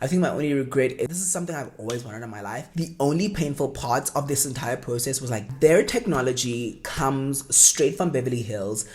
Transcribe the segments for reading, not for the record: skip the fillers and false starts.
I think my only regret is this is something I've always wanted in my life. The only painful part of this entire process was like their technology comes straight from Beverly Hills.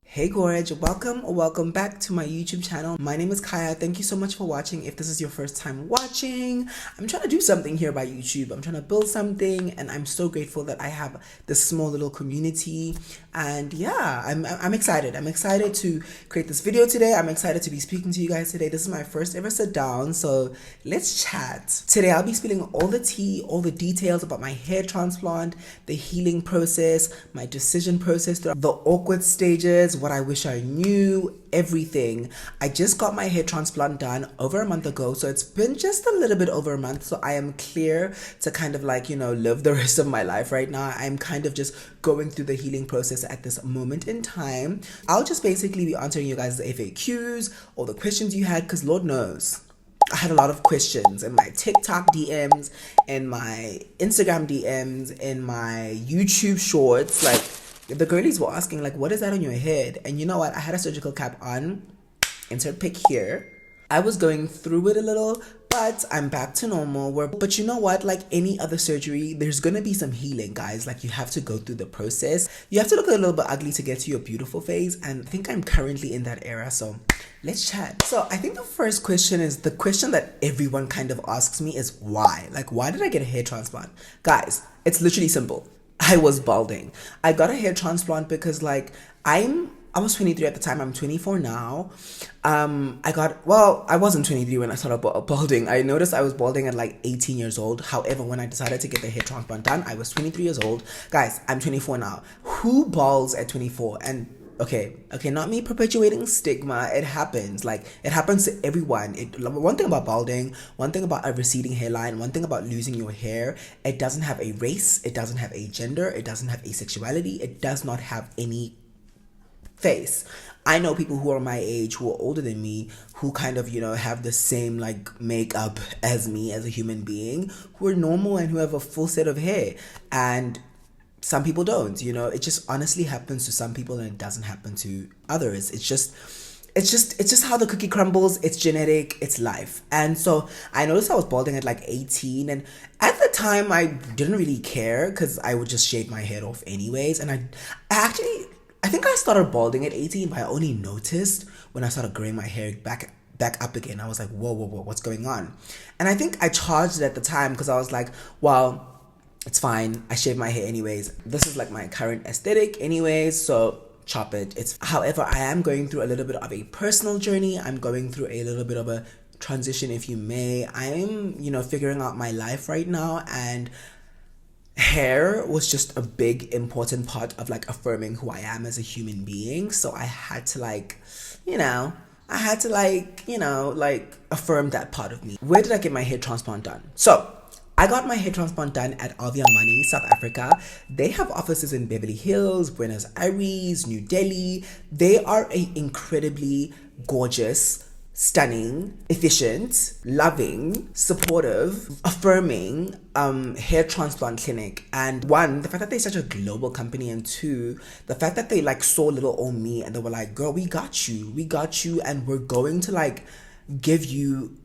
Hey Gorge, welcome back to my YouTube channel. My name is Kaya. Thank you so much for watching. If this is your first time watching, I'm trying to do something here by YouTube. I'm trying to build something, and I'm so grateful that I have this small little community. And yeah, I'm excited. I'm excited to create this video today. I'm excited to be speaking to you guys today. This is my first ever sit down, so let's chat. Today I'll be spilling all the tea, all the details about my hair transplant, the healing process, my decision process, the awkward stages, what I wish I knew, everything. I just got my hair transplant done over a month ago, so it's been just a little bit over a month, so I am clear to kind of like, live the rest of my life right now. I'm kind of just going through the healing process at this moment in time. I'll just basically be answering you guys the FAQs, all the questions you had, because Lord knows I had a lot of questions in my TikTok DMs, in my Instagram DMs, in my YouTube shorts. Like, the girlies were asking, like, what is that on your head? And you know what? I had a surgical cap on. Insert pic here. I was going through it a little, but I'm back to normal. But you know what? Like any other surgery, there's gonna be some healing, guys. Like, you have to go through the process. You have to look a little bit ugly to get to your beautiful phase. And I think I'm currently in that era. So let's chat. So I think the first question is the question that everyone kind of asks me is why? Like, why did I get a hair transplant? Guys, it's literally simple. I was balding. I got a hair transplant because like I was 23 at the time. I'm 24 now. I wasn't 23 when I started balding. I noticed I was balding at like 18 years old. However, when I decided to get the hair transplant done, I was 23 years old. Guys, I'm 24 now. Who balds at 24? And okay, not me perpetuating stigma. It happens. Like, it happens to everyone. One thing about balding, one thing about a receding hairline, one thing about losing your hair, it doesn't have a race, it doesn't have a gender, it doesn't have a sexuality, it does not have any face. I know people who are my age, who are older than me, who kind of, have the same like makeup as me as a human being, who are normal and who have a full set of hair. And some people don't, it just honestly happens to some people and it doesn't happen to others. It's just how the cookie crumbles. It's genetic, it's life. And so I noticed I was balding at like 18, and at the time I didn't really care because I would just shave my head off anyways. And I think I started balding at 18, but I only noticed when I started growing my hair back up again. I was like, whoa, what's going on? And I think I charged it at the time because I was like, well, it's fine. I shave my hair anyways. This is like my current aesthetic anyways, so chop it. However, I am going through a little bit of a personal journey. I'm going through a little bit of a transition, if you may. I'm, figuring out my life right now, and hair was just a big important part of like affirming who I am as a human being. So I had to affirm that part of me. Where did I get my hair transplant done? So I got my hair transplant done at Alvi Armani, South Africa. They have offices in Beverly Hills, Buenos Aires, New Delhi. They are an incredibly gorgeous, stunning, efficient, loving, supportive, affirming hair transplant clinic. And one, the fact that they're such a global company, and two, the fact that they like saw little old me and they were like, girl, we got you, and we're going to like give you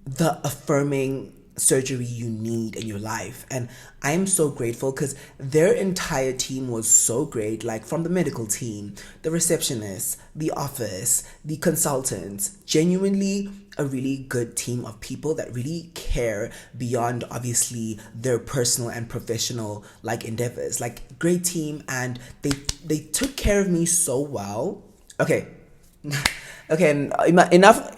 the affirming surgery you need in your life. And I am so grateful because their entire team was so great, like from the medical team, the receptionist, the office, the consultants. Genuinely a really good team of people that really care beyond obviously their personal and professional like endeavors. Like, great team, and they took care of me so well. Okay, enough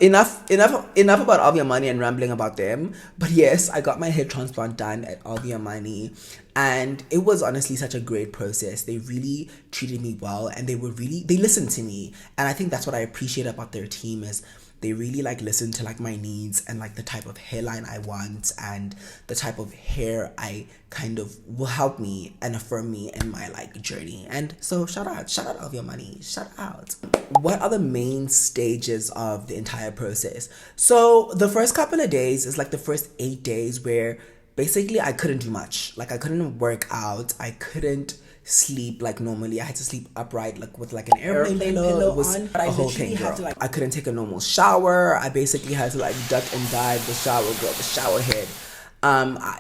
about Alvi Armani and rambling about them. But yes, I got my hair transplant done at Alvi Armani, and it was honestly such a great process. They really treated me well, and they listened to me. And I think that's what I appreciate about their team, is they really like listen to like my needs and like the type of hairline I want and the type of hair I kind of will help me and affirm me in my like journey. And so shout out Alvi Armani, shout out. What are the main stages of the entire process? So the first couple of days is like the first 8 days where basically I couldn't do much. Like I couldn't work out, I couldn't sleep like normally. I had to sleep upright, like with like an airplane pillow. It was a whole thing, girl. I couldn't take a normal shower. I basically had to like duck and dive the shower, girl, the shower head.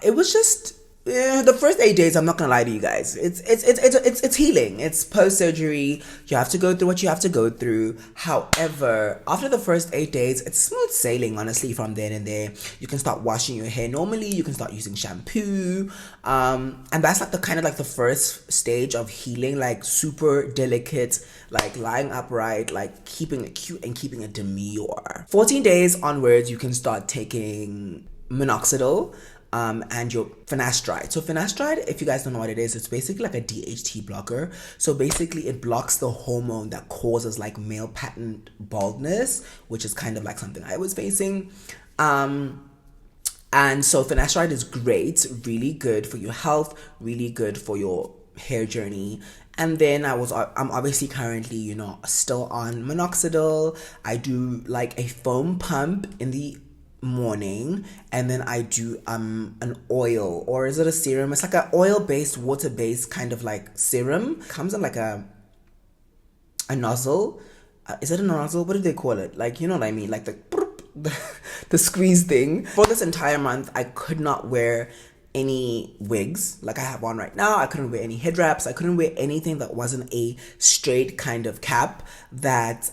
It was just, yeah, the first 8 days, I'm not gonna lie to you guys, it's healing. It's post-surgery. You have to go through what you have to go through. However, after the first 8 days, it's smooth sailing, honestly. From then and there, you can start washing your hair normally. You can start using shampoo, and that's like the kind of like the first stage of healing, like super delicate, like lying upright, like keeping it cute and keeping it demure. 14 days onwards, you can start taking minoxidil and your finasteride. So finasteride, if you guys don't know what it is, it's basically like a DHT blocker. So basically it blocks the hormone that causes like male pattern baldness, which is kind of like something I was facing. And so finasteride is great, really good for your health, really good for your hair journey. And then I'm obviously currently, you know, still on minoxidil. I do like a foam pump in the morning, and then I do an oil, or is it a serum? It's like an oil-based, water-based kind of like serum. Comes in like a nozzle. Is it a nozzle? What do they call it? Like, you know what I mean? Like the squeeze thing. For this entire month, I could not wear any wigs like I have on right now. I couldn't wear any head wraps. I couldn't wear anything that wasn't a straight kind of cap that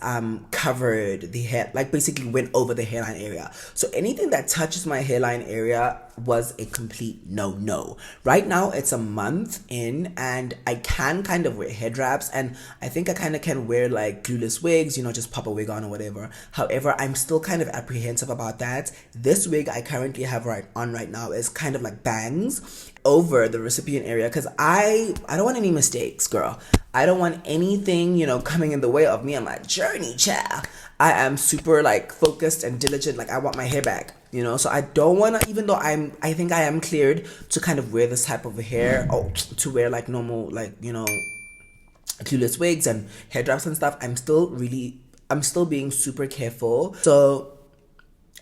covered the hair, like basically went over the hairline area. So anything that touches my hairline area was a complete no. Right now it's a month in, and I can kind of wear head wraps, and I think I kind of can wear like glueless wigs, you know, just pop a wig on or whatever. However, I'm still kind of apprehensive about that. This wig I currently have right now is kind of like bangs over the recipient area, because I don't want any mistakes, girl. I don't want anything, you know, coming in the way of me on my journey, child. I am super like focused and diligent. Like I want my hair back, you know. So I don't want to, even though I think I am cleared to kind of wear this type of hair, or to wear like normal, like, you know, clueless wigs and hair wraps and stuff. I'm still being super careful. So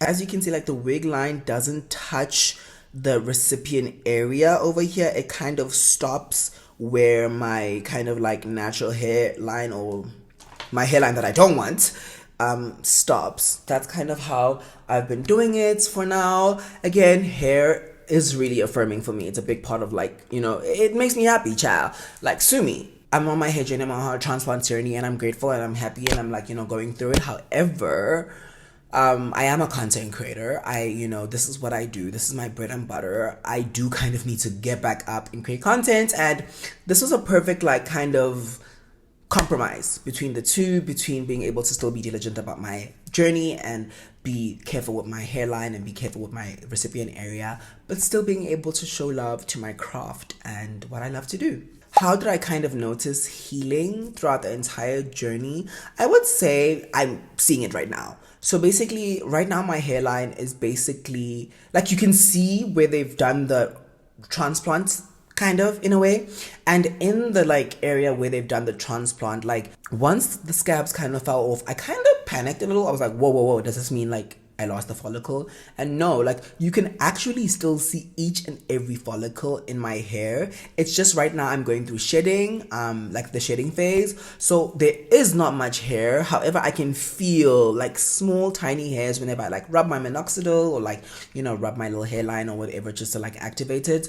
as you can see, like the wig line doesn't touch the recipient area over here. It kind of stops where my kind of like natural hairline, or my hairline that I don't want, stops. That's kind of how I've been doing it for now. Again, hair is really affirming for me. It's a big part of, like, you know, it makes me happy, child. Like, sue me. I'm on my hair journey, I'm on my transplant journey, and I'm grateful and I'm happy and I'm like, you know, going through it. However, I am a content creator. You know, this is what I do. This is my bread and butter. I do kind of need to get back up and create content, and this was a perfect like kind of compromise between the two, between being able to still be diligent about my journey and be careful with my hairline and be careful with my recipient area, but still being able to show love to my craft and what I love to do. How did I kind of notice healing throughout the entire journey? I would say I'm seeing it right now. So basically, right now my hairline is basically, like, you can see where they've done the transplant, kind of, in a way. And in the like area where they've done the transplant, like once the scabs kind of fell off, I kind of panicked a little. I was like, whoa, does this mean like I lost the follicle? And no, like you can actually still see each and every follicle in my hair. It's just right now I'm going through shedding, like the shedding phase. So there is not much hair. However, I can feel like small tiny hairs whenever I like rub my minoxidil, or like, you know, rub my little hairline or whatever, just to like activate it.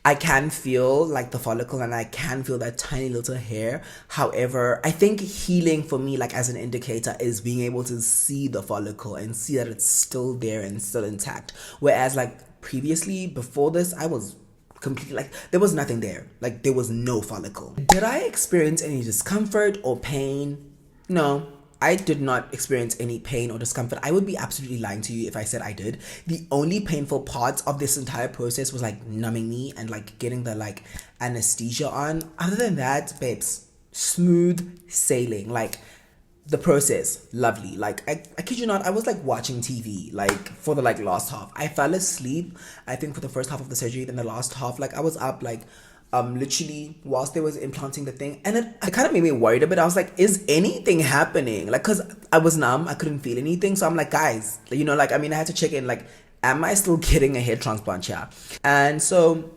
I can feel like the follicle, and I can feel that tiny little hair. However, I think healing for me, like as an indicator, is being able to see the follicle and see that it's still there and still intact. Whereas like previously, before this, I was completely like, there was nothing there. Like there was no follicle. Did I experience any discomfort or pain? No. I did not experience any pain or discomfort. I would be absolutely lying to you if I said I did. The only painful part of this entire process was like numbing me and like getting the like anesthesia on. Other than that, babes, smooth sailing. Like the process, lovely. Like I kid you not, I was like watching TV like for the like last half. I fell asleep, I think, for the first half of the surgery. Then the last half, like I was up like literally whilst they was implanting the thing, and it kind of made me worried a bit. I was like, is anything happening? Like, because I was numb, I couldn't feel anything. So I'm like, guys, you know, like, I mean, I had to check in, like, am I still getting a hair transplant? Yeah. And so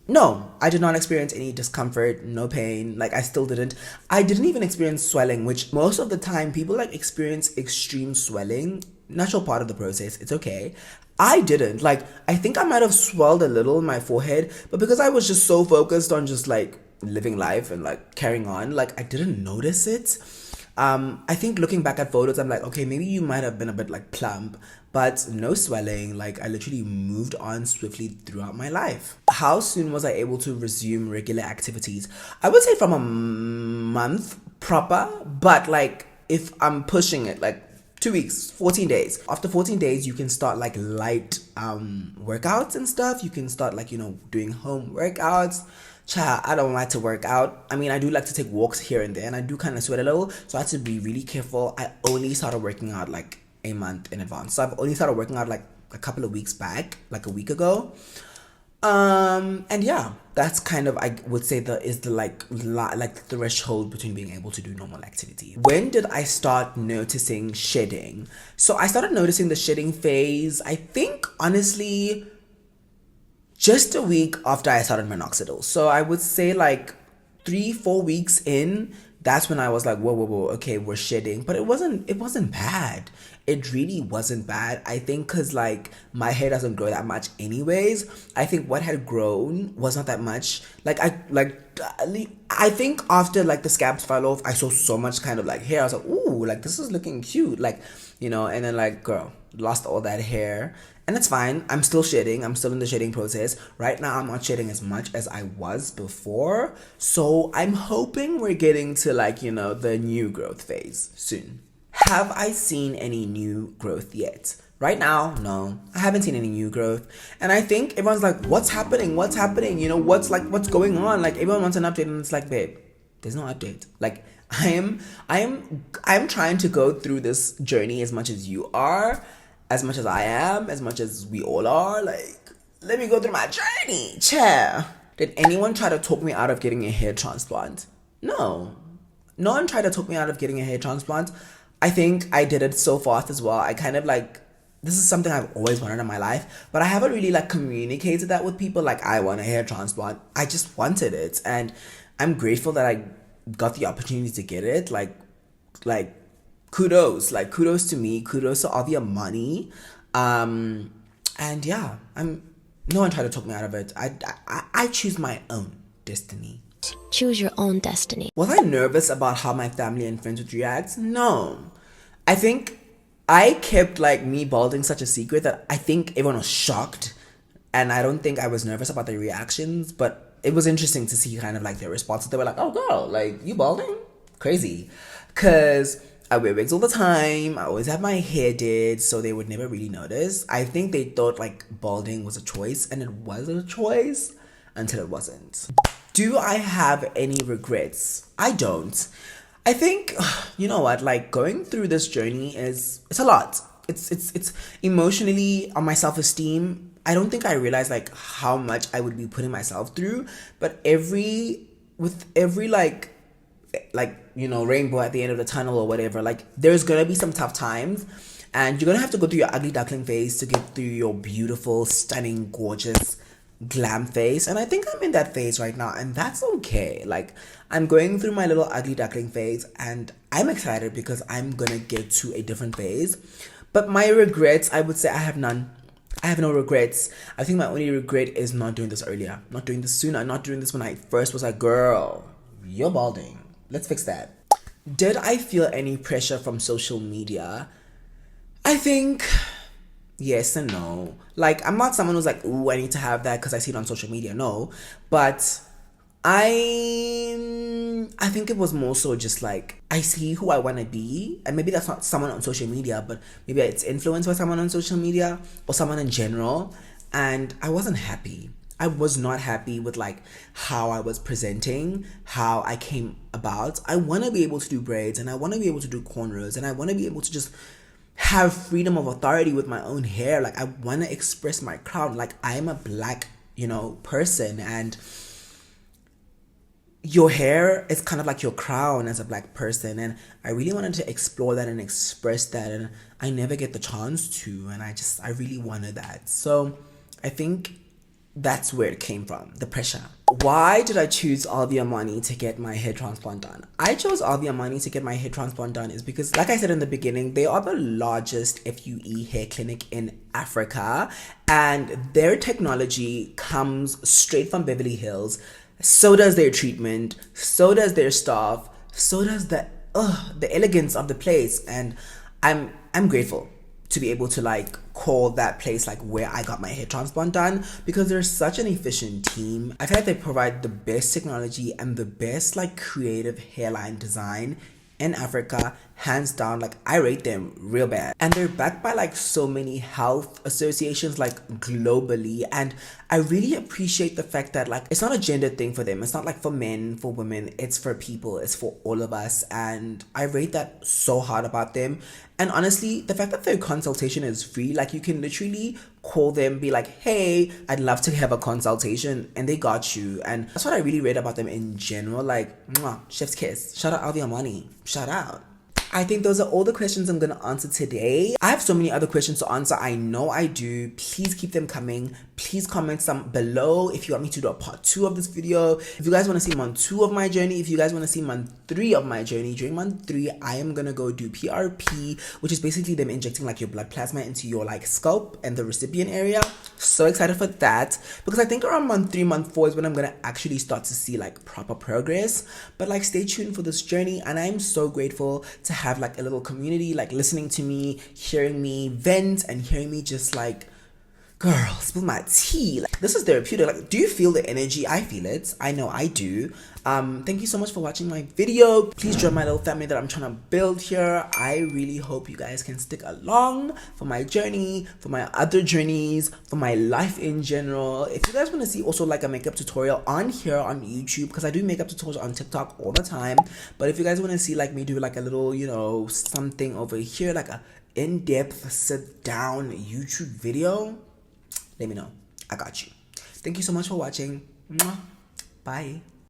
no, I did not experience any discomfort, no pain. Like I still didn't. I didn't even experience swelling, which most of the time people like experience extreme swelling. Natural part of the process. It's okay. I didn't. Like I think I might have swelled a little in my forehead, but because I was just so focused on just like living life and like carrying on, like I didn't notice it. I think looking back at photos, I'm like, okay, maybe you might have been a bit like plump, but no swelling. Like I literally moved on swiftly throughout my life. How soon was I able to resume regular activities? I would say from a month proper, but like if I'm pushing it, like 2 weeks, 14 days. After 14 days, you can start like light workouts and stuff. You can start like, doing home workouts. Child, I don't like to work out. I mean, I do like to take walks here and there, and I do kind of sweat a little, so I had to be really careful. I only started working out like a month in advance. So I've only started working out like a couple of weeks back, like a week ago. And yeah, that's kind of, I would say, the threshold between being able to do normal activity. When did I start noticing shedding? So I started noticing the shedding phase, I think, honestly, just a week after I started minoxidil. So I would say like 3-4 weeks in, that's when I was like, whoa, okay, we're shedding. But it wasn't bad. It really wasn't bad. I think because like my hair doesn't grow that much anyways. I think what had grown was not that much. I think after like the scabs fell off, I saw so much kind of like hair. I was like, ooh, like this is looking cute. Like, and then like, girl, lost all that hair. And it's fine. I'm still shedding. I'm still in the shedding process. Right now, I'm not shedding as much as I was before. So I'm hoping we're getting to like, the new growth phase soon. Have I seen any new growth yet? Right now, no. I haven't seen any new growth. And I think everyone's like, what's happening? What's happening? What's going on? Like everyone wants an update and it's like, babe, there's no update. Like I am trying to go through this journey as much as you are. As much as I am, as much as we all are, like, let me go through my journey. Chair. Did anyone try to talk me out of getting a hair transplant? No. No one tried to talk me out of getting a hair transplant. I think I did it so fast as well. I kind of like, this is something I've always wanted in my life, but I haven't really like communicated that with people. Like, I want a hair transplant. I just wanted it. And I'm grateful that I got the opportunity to get it. Like, kudos to me, kudos to Alvi Armani. And yeah, no one tried to talk me out of it. I choose my own destiny. Choose your own destiny. Was I nervous about how my family and friends would react? No. I think I kept like me balding such a secret that I think everyone was shocked, and I don't think I was nervous about their reactions, but it was interesting to see kind of like their responses. They were like, oh girl, like you balding? Crazy. Cause I wear wigs all the time. I always have my hair did, so they would never really notice. I think they thought like balding was a choice, and it wasn't a choice until it wasn't. Do I have any regrets? I don't. I think, you know what, like going through this journey it's a lot. It's emotionally, on my self-esteem. I don't think I realized like how much I would be putting myself through, but with every like rainbow at the end of the tunnel or whatever, like there's gonna be some tough times, and you're gonna have to go through your ugly duckling phase to get through your beautiful, stunning, gorgeous glam phase. And I think I'm in that phase right now, and that's okay. Like I'm going through my little ugly duckling phase, and I'm excited because I'm gonna get to a different phase. But my regrets, I would say I have none. I have no regrets. I think my only regret is not doing this earlier, not doing this sooner, not doing this when I first was like, girl, you're balding. Let's fix that. Did I feel any pressure from social media? I think yes and no. Like, I'm not someone who's like, ooh, I need to have that because I see it on social media. No. But I think it was more so just like, I see who I want to be. And maybe that's not someone on social media, but maybe it's influenced by someone on social media or someone in general. And I wasn't happy. I was not happy with like how I was presenting, how I came about. I want to be able to do braids, and I want to be able to do cornrows, and I want to be able to just have freedom of authority with my own hair. Like I want to express my crown. Like I'm a black, person, and your hair is kind of like your crown as a black person, and I really wanted to explore that and express that, and I never get the chance to, and I really wanted that. So I think that's where it came from, the pressure. Why did I choose Alvi Armani to get my hair transplant done? I chose Alvi Armani to get my hair transplant done is because, like I said in the beginning, they are the largest FUE hair clinic in Africa, and their technology comes straight from Beverly Hills. So does their treatment, so does their staff, so does the elegance of the place, and I'm grateful to be able to like call that place like where I got my hair transplant done, because they're such an efficient team. I feel like they provide the best technology and the best like creative hairline design in Africa, hands down. Like, I rate them real bad, and they're backed by like so many health associations like globally, and I really appreciate the fact that like it's not a gender thing for them. It's not like for men, for women, it's for people, it's for all of us, and I rate that so hard about them. And honestly, the fact that their consultation is free, like you can literally call them, be like, hey, I'd love to have a consultation, and they got you. And that's what I really rate about them in general. Like, mwah, chef's kiss. Shout out Alvi Armani. Shout out. I think those are all the questions I'm going to answer today. I have so many other questions to answer. I know I do. Please keep them coming. Please comment some below if you want me to do a part 2 of this video. If you guys want to see month 2 of my journey, if you guys want to see month 3 of my journey, during month 3, I am going to go do PRP, which is basically them injecting like your blood plasma into your like scalp and the recipient area. So excited for that, because I think around month 3, month 4 is when I'm going to actually start to see like proper progress. But like, stay tuned for this journey, and I'm so grateful to have like a little community like listening to me, hearing me vent, and hearing me just like, girl, spill my tea. Like, this is therapeutic. Like, do you feel the energy? I feel it. I know I do. Thank you so much for watching my video. Please join my little family that I'm trying to build here. I really hope you guys can stick along for my journey, for my other journeys, for my life in general. If you guys want to see also like a makeup tutorial on here on YouTube, because I do makeup tutorials on TikTok all the time, but if you guys want to see like me do like a little, you know, something over here, like a in-depth sit down YouTube video, let me know. I got you. Thank you so much for watching. Mwah. Bye.